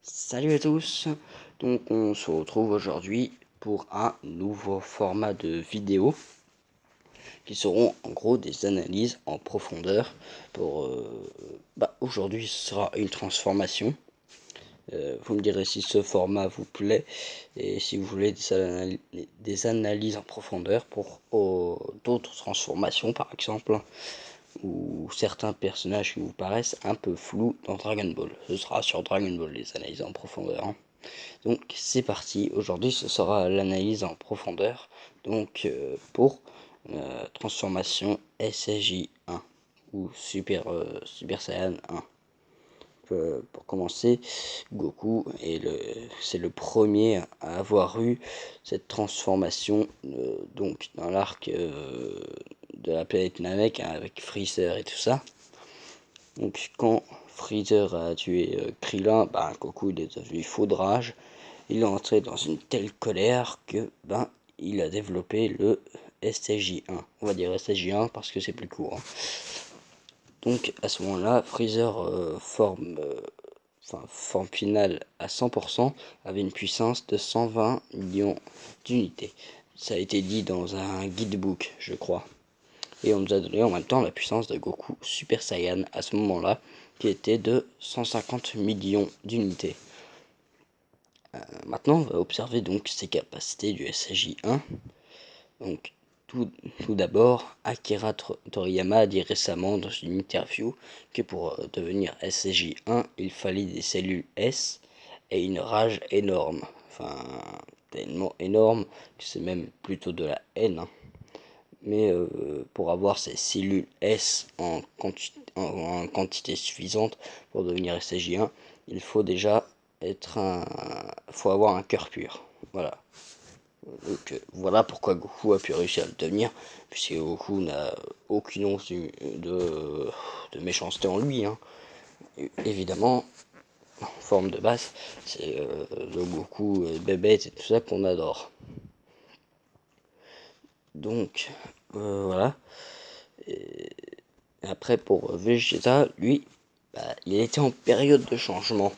Salut à tous, donc on se retrouve aujourd'hui pour un nouveau format de vidéo qui seront en gros des analyses en profondeur pour aujourd'hui ce sera une transformation. Vous me direz si ce format vous plaît et si vous voulez des analyses en profondeur pour d'autres transformations par exemple, ou certains personnages qui vous paraissent un peu flous dans Dragon Ball. Ce sera sur Dragon Ball les analyses en profondeur, hein. Donc c'est parti, aujourd'hui ce sera l'analyse en profondeur, donc pour transformation SSJ1 ou Super Saiyan 1. Pour commencer, Goku c'est le premier à avoir eu cette transformation donc dans l'arc de la planète Namek, hein, avec Freezer et tout ça. Donc quand Freezer a tué Krillin, Goku il est devenu fou de rage. Il est entré dans une telle colère que il a développé le SSJ1. On va dire SSJ1 parce que c'est plus court, hein. Donc à ce moment-là, Freezer forme finale à 100%, avait une puissance de 120 millions d'unités. Ça a été dit dans un guidebook, je crois. Et on nous a donné en même temps la puissance de Goku Super Saiyan à ce moment-là, qui était de 150 millions d'unités. Maintenant, on va observer donc ces capacités du SSJ1. Donc, tout d'abord, Akira Toriyama a dit récemment dans une interview que pour devenir SSJ1, il fallait des cellules S et une rage énorme. Enfin, tellement énorme que c'est même plutôt de la haine, hein. Mais pour avoir ces cellules S en quantité suffisante pour devenir SSJ1, il faut déjà faut avoir un cœur pur. Voilà. Donc voilà pourquoi Goku a pu réussir à le devenir, puisque Goku n'a aucune once de méchanceté en lui, hein. Évidemment, en forme de base, c'est le Goku bébête et tout ça qu'on adore. Donc voilà. Et après pour Vegeta, lui, il était en période de changement.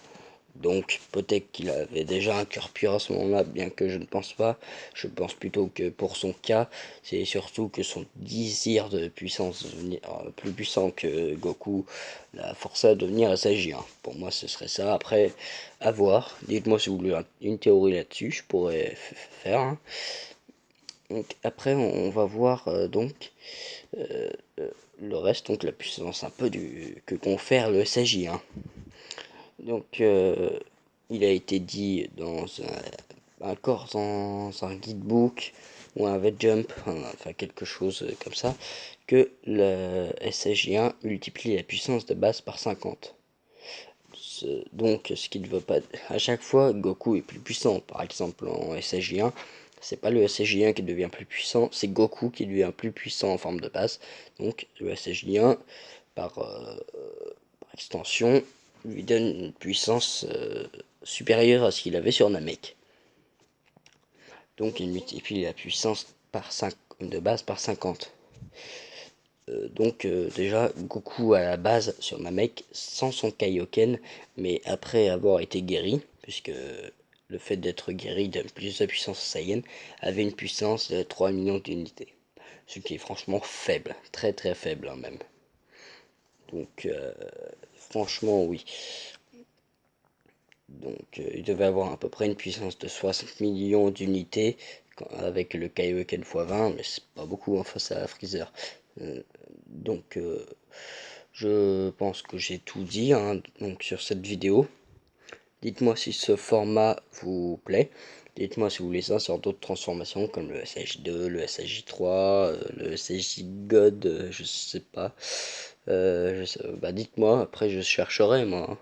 Donc peut-être qu'il avait déjà un cœur pur à ce moment-là, bien que je ne pense pas. Je pense plutôt que pour son cas, c'est surtout que son désir de puissance devenir plus puissant que Goku l'a forcé à devenir Saiyan. Pour moi, ce serait ça. Après, à voir. Dites-moi si vous voulez une théorie là-dessus, je pourrais faire, hein. Donc après, on va voir donc le reste, donc la puissance un peu que confère le Saiyan. Donc, il a été dit dans encore dans un guidebook ou un jump, enfin quelque chose comme ça, que le SSJ1 multiplie la puissance de base par 50. Donc, ce qui ne veut pas... À chaque fois, Goku est plus puissant. Par exemple, en SSJ1, c'est pas le SSJ1 qui devient plus puissant, c'est Goku qui devient plus puissant en forme de base. Donc, le SSJ1, par extension, lui donne une puissance supérieure à ce qu'il avait sur Namek. Donc il multiplie la puissance de base par 50. Donc déjà Goku à la base sur Namek sans son Kaioken, mais après avoir été guéri, puisque le fait d'être guéri donne plus de puissance à Saiyan, avait une puissance de 3 millions d'unités. Ce qui est franchement faible, très très faible, hein, même. Donc franchement oui. Donc il devait avoir à peu près une puissance de 60 millions d'unités avec le Kaioken x20, mais c'est pas beaucoup en face à Freezer. Donc je pense que j'ai tout dit, hein, donc sur cette vidéo. Dites-moi si ce format vous plaît. Dites-moi si vous voulez ça sur d'autres transformations comme le SSJ2, le SSJ3, le SSJ God, je sais pas. Dites-moi, après je chercherai moi, hein.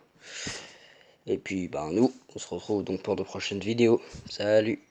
Et puis nous, on se retrouve donc pour de prochaines vidéos. Salut!